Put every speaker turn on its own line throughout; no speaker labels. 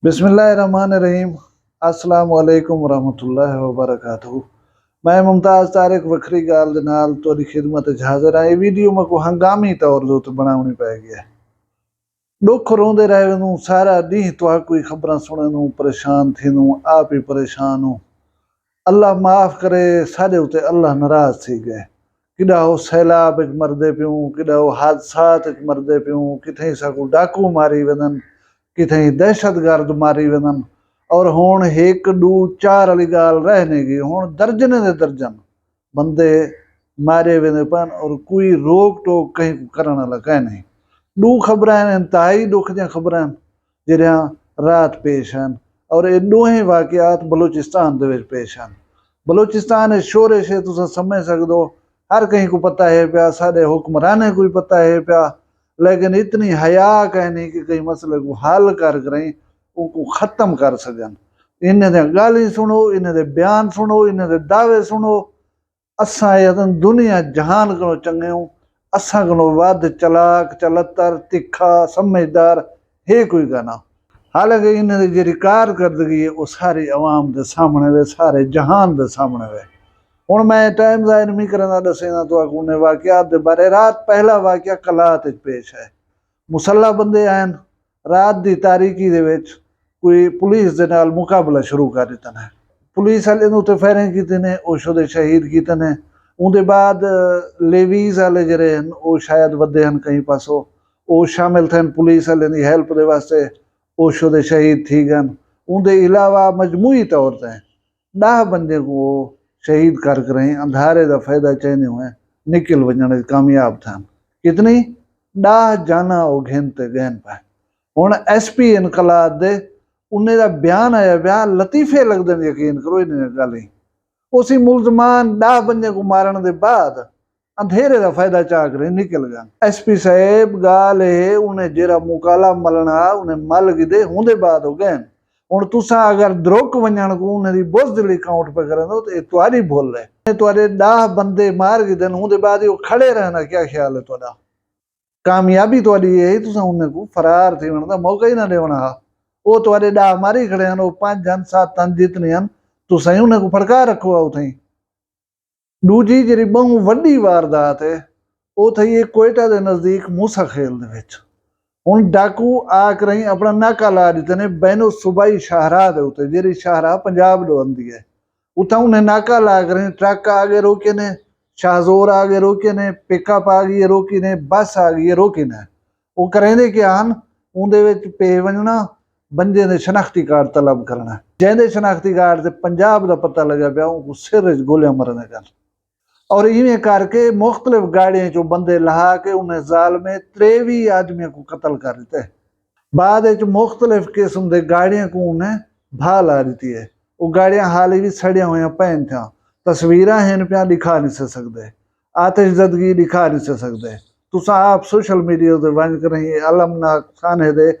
बिस्मिल्लाहिर्रहमानिर्रहीम। अस्सलाम वालेकुम वरहमतुल्लाहि वबरकातुहू। मैं मुमताज़ तारिक वखरी गाल दे नाल तोरी खिदमत च हाज़िर आं। वीडियो में को हंगामी तौर दे उत्ते बनाउणी पै गई है। दुख रोंदे रहे वञूं, सारा ॾींहुं तुहां ख़बरां सुणंदूं, परेशान थींदूं, आप ही परेशान हूं। अल्लाह माफ़ करे, साडे उते अल्लाह नाराज़ थी गए। किॾा हो सैलाब च मरदे पियूं, किॾा हो हादसात च मरदे पियूं, किथें सां डाकू मारी वञनि, किथें दहशतगर्द मारी वञनि। और हुण हिकु ॾू चार वाली ॻाल्हि रह नहीं गई। हुण दर्जन दे दर्जन बंदे मारे वेंदे पन और कोई रोक टोक कहीं करण वाला कह नहीं। ॾू ख़बरां आहिनि, इंतहाई दुख जी ख़बरां आहिनि ਜਿਹੜੀਆਂ रात पेश हैं। और ये दोहें वाक़ियात बलूचिस्तान दे विच पेश हैं। बलूचिस्तान शोरे से तुम समझ सकते हो, हर कहीं को पता है पिया, साडे हुक्मराने को भी पता है पिया, लेकिन इतनी हया कह नहीं कि कई मसले को हल कर करें, उनको ख़त्म कर सकन। इन्हें दे गाली सुनो, इन्हें दे बयान सुनो, इन्हें दे दावे सुनो। असां यदन दुनिया जहान को चंगे हूं, असां को वध चलाक चलतर तिखा समझदार है कोई गाना। हालांकि इन्हें जी कारकर्दगी है वो सारी अवाम के सामने वे, सारे जहान के सामने वे। हुण मैं टाइम ज़ाहिर नहीं करना, दसेंदा तो उन्हें वाक़ियात के बारे। रात पहला वाक़िया कलात पेश है। मुसल्ला बंदे आन, रात की तारीकी दे विच कोई पुलिस दे नाल मुकाबला शुरू कर दिता है। पुलिस वाले ने उत्ते फायरिंग कीती ने, वो शुदे शहीद कीते ने। उनके बाद लेवीज वाले जड़े हैं वो शायद वधे हैं कहीं पासों, वो शामिल थे पुलिस वाले की हेल्प दे वास्ते, वो शुदे शहीद थी गए। उनके अलावा मजमूई तौर पर 10 बंदे को शहीद कर रहे अंधारे का फायदा चाहने हुए निकल वजन कामयाब था। कितनी 10 जाना वो घिनते गहन पाए। हुण SP इनकलाब दे उन्हें दा बयान आया पिया, लतीफे लगदे ने, यकीन करो इन्हें गल ही। उसी मुलजमान 10 बंदे को मारन दे बाद अंधेरे का फायदा चाह कर निकल गया। SP साहब गाल है उन्हें जेरा मुकाला मलना उन्हें मल गिदे होंदे बाद हो गए। हुण तुसा अगर द्रोक वञण को उन्हें दी बुज़दिली काउंट पे करंदो तो ये तुम्हारी भुल है। तुम्हारे 10 बंदे मार गिदे होंदे बाद वो खड़े रहना, क्या ख्याल है तुहाडा? कामयाबी तुहाडी है तुसा उन्हें को फरार थी वण दा मौका ही ना देवना। वो तुहाडे 10 मारी खड़े हैं, वो 5 जन 7 तन जितने हैं, तुसा ही उन्हें को फड़का रखो उथई। दूजी जी बहु वड्डी वारदात है वो थी कोयटा के नज़दीक मूसा खेल दे विच। हुण डाकू आकर ही अपना नाका ला दिते ने बैनो सूबाई शाहराह दे उत्ते, जेरी शाहराह पंजाब दो आंदी है। उतना उन्हें नाका ला कर ट्रक आगे रोके ने, शाहजोर आगे रोके ने, पिकअप आ गई रोकी ने, बस आ गई रोकी ने। वो करेंदे क्या हन, उनदे विच पे वजना बंदे ने शनाख्ती कार्ड तलब करना। जेंदे शनाख्ती कार्ड से पंजाब का पता लगा पिया, उनको सिर च गोलियां मरने का। और इवें करके मुख्तलिफ गाड़ियां चो बंदे लहा के उन्हें जाल में 23 आदमियों को कत्ल कर दिते। बाद मुख्तलिफ किस्म के गाड़ियां को उन्हें भा ला दी है। वो गाड़ियां हाल ही भी सड़िया हुई पैन था, तस्वीर हैं पिया दिखा नहीं सकते, आतिशजदगी दिखा नहीं सकते। तुसा आप सोशल मीडिया से वन कर अलमनाक खाने दे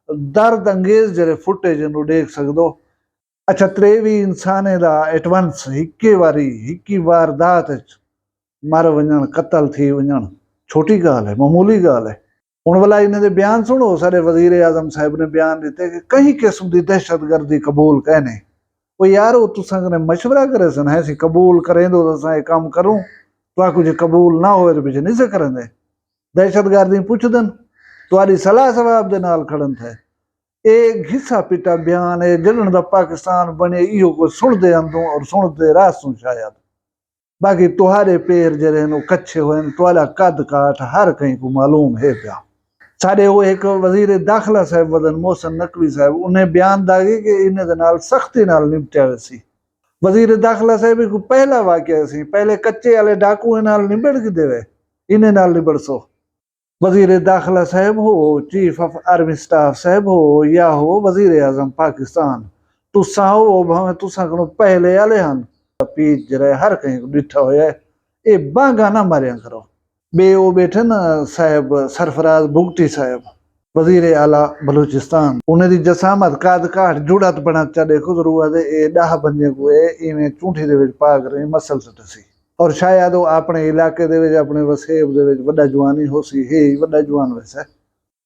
दर्द अंगेज जरे फुटेज देख सकते। अच्छा 23 इंसाने दा एट वंस हिक्की वारी हिक्की वारदात मर वञण, कत्ल थी वञण छोटी गाल है, मामूली गाल है। हुण भला इन्हें दे बयान सुनो। सारे वजीर आजम साहब ने बयान दिते कि कई किस्म की दहशतगर्दी कबूल कहने। वो यार वो तुसा कने मशवरा करे सन है सी कबूल करें तो असा ये काम करूं, तो कुछ कबूल ना हो तो पीछे नहीं से करेंगे। दहशतगर्दी पुछ दन तुम्हारी सलाह सवाब दे नाल खड़न थे। एक घिसा पिटा बयान है जलन दा पाकिस्तान बने इहो को सुनते अंदों और सुनते रासों शायद। बाकी तुहारे पैर जरे कच्चे हुए, तुहारा कद काठ हर कहीं को मालूम है पिया। साढ़े वो एक वजीर दाखिला साहब वदन मोहसन नकवी साहब उन्हें बयान दागे कि इन्हें दे नाल सख्ती नाल निपटिया वैसी। वजीर दाखिला साहब को पहला वाकया सी, पहले कच्चे वाले डाकू नाल निबड़ के देवे, इन्हें नाल निबड़ सो। वजीर दाखिला साहब हो, चीफ ऑफ आर्मी स्टाफ साहब हो, या हो वजीर आजम पाकिस्तान, तुसा हो भावे तुसा को पहले वाले हन पीछ जरा हर कहीं को डिठा होया है। ये बांगा ना मारिया करो। बे वो बैठे ना साहब सरफराज भुगटी साहब वजीर आला बलूचिस्तान, उन्हें दी जसामत काद काठ जुड़त बना चा देखो जरूर है। ये 10 बंदे को इवें चूंठी दे विच पा कर मसल सटसी और शायद वो अपने इलाके दे विच अपने वसेब दे विच वड्डा जवानी हो सी है, वड्डा जवान वैसे।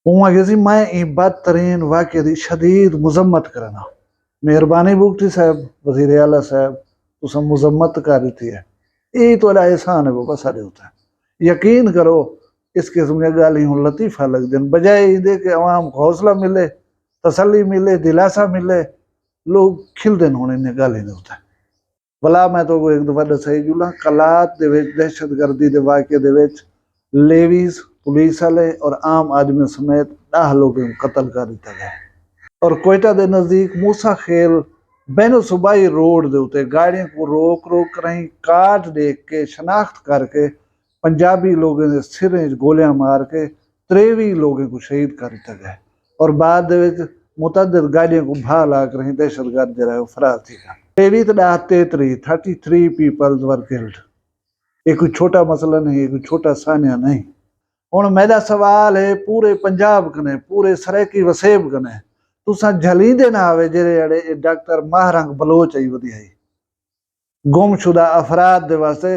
उहाँ किसी मैं ई बदतरीन वाक़े दी शदीद मुज़म्मत करना। मेहरबानी बुगटी साहब, वज़ीर आला साहब, तुसां मुज़म्मत करी थी है। ये तो अला एहसान है बाबा सारे होता है। यकीन करो इस किस्म की गाली हूँ लतीफ़ा लग दिन बजाय दे के अवाम को हौसला मिले, तसल्ली मिले, दिलासा मिले, लोग खिल दिन होने ने गाली दे होता है। भला मैं तो एक दफा दसाई जुला कलात दे विच दहशतगर्दी दे वाक़े दे विच लेवीज, पुलिस वाले और आम आदमी समेत 10 लोगों को कत्ल कर दिया गया। और कोयटा के नजदीक मूसा खेल बैनो सूबाई रोड दे उते गाड़ियों को रोक रोक कर कार्ड देख के शनाख्त करके पंजाबी लोगों ने सिरे गोलियां मार के 23 लोगों को शहीद कर दिया गया। और बाद मुतअद्दिद गाड़ियों को भा ला कर दहशतगर्द जो है फरार थी। 33 पीपल्स वर किल्ड। ये कोई छोटा मसला नहीं, ये कोई छोटा सानिया नहीं। हुण मेरा सवाल है पूरे पंजाब कने, पूरे सराइकी वसेब कने, तुसां झलींदे ना आवे जेड़े अड़े डॉक्टर महारंग बलोच आई वधियाई गुमशुदा अफराद दे वास्ते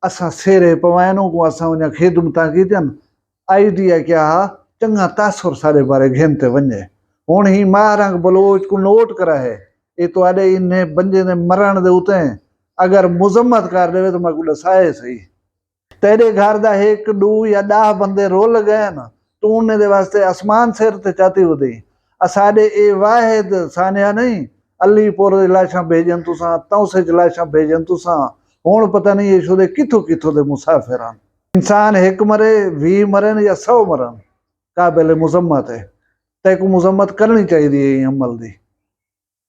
असां सेरे पवाइनों को असां उन्हें खिदमतां कीतियां। आइडिया क्या हा चंगा तासुर सारे बारे घेनते वने। हुण ही महारंग बलोच को नोट करा है ये तो आडे इन्हें बंदे ने मरण दे उते अगर मुजम्मत कर देवे तो मैं को दसाए सही। तेरे घर दा एक दू या 10 बंदे रोल गए ना तू उन्हें दे वास्ते आसमान सिर ते चाती वधी। असाडे ए वाहिद सानिया नहीं अलीपुर लाशां भेजन तुसां, तौसे च लाशां भेजन तुसां। हुण पता नहीं ये शुदे किथों किथों दे मुसाफिर आन। इंसान एक मरे 20 मरन या 100 मरन काबिल मुजम्मत है। तय को मुजम्मत करनी चाहिए ये अमल दी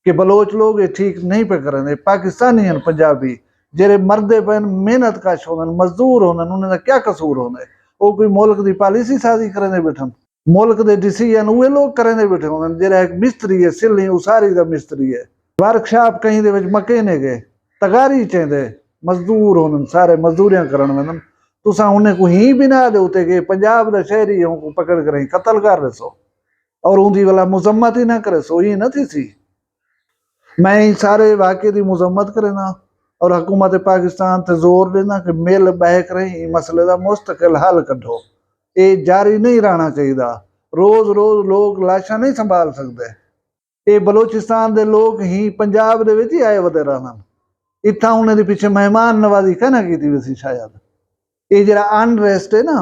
कि बलोच लोग ये ठीक नहीं पे करें। पाकिस्तानी हैं पंजाबी जेरे मरदे पैन मेहनत कश होने मजदूर होने उन्हें क्या कसूर होने। वो कोई मुल्क की पॉलिसी साजी करें बैठन, मुल्क के डिसीजन वे लोग करें बैठे होने। जेरा एक मिस्त्री है सिल्ली उसारी का मिस्त्री है वर्कशॉप कहीं दे मकेने गए तगारी चेंदे मजदूर होने सारे मजदूरियां करन वनन तुसा उन्हें को ही बिना दे उते के पंजाब दा शहरी को पकड़ कर कत्ल कर रसो और उनकी वाला मुजम्मत ही ना करे सो ही न थी सी। मैं सारे वाक़े की मुजम्मत करना और हुकूमत पाकिस्तान ते जोर देना कि मिल बह कर मसले का मुस्तकिल हल कढो। ये जारी नहीं रहना चाहिए। रोज रोज लोग लाशा नहीं संभाल सकते। ये बलोचिस्तान के लोग ही पंजाब दे विच ही आए वधे रहन इतना उन्हें पिछे मेहमान नवाजी कहना की वैसी शायद। ये जरा अनरेस्ट है ना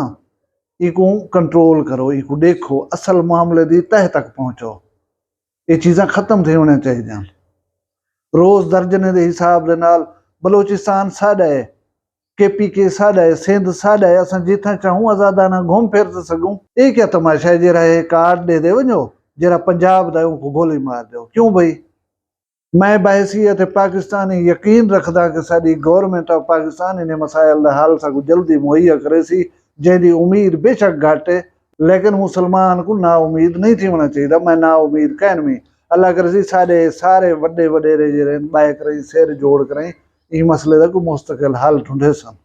इको कंट्रोल करो, इको देखो, असल मामले की तह तक पहुंचो। ये चीज़ां खत्म थे होनी चाहिए। रोज दर्जने के हिसाब के नाल बलोचिस्तान साडा है, KPK साडा है, सिंध साडा है। असां जिथा चाहूं आजादाना घूम फिर तो सकूं। ये क्या तमाशा है जरा ये कार्ड दे दे वञो जरा पंजाब दा को गोली मार दो क्यों भाई। मैं बहसीयत पाकिस्तानी यकीन रखदा कि साडी गवर्नमेंट ऑफ पाकिस्तान इन्हें मसाइल दा हल साकू जल्दी मुहैया करे सी जेदी उम्मीद बेशक घट है लेकिन मुसलमान को ना उम्मीद नहीं थी होना चाहिए। मैं ना उम्मीद कहन में अल्लाह करे सारे सारे वड्डे वडेरे जे बाय करें सिर जोड़ करें इस मसले का कोई मुस्तकिल हल ढूंढे सन।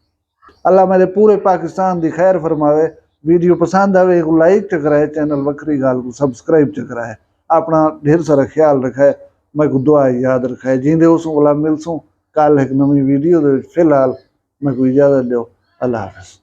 अल्लाह मेरे पूरे पाकिस्तान की खैर फरमावे। वीडियो पसंद आवे को लाइक च कराए, चैनल वक्री गाल को सब्सक्राइब च कराए। अपना ढेर सारा ख्याल रखे, मैं को दुआ याद रखे। जींदे उसू वाला मिलसूँ कल एक नवी वीडियो फिलहाल मैं को इजाजत दो। अल्लाह हाफिज।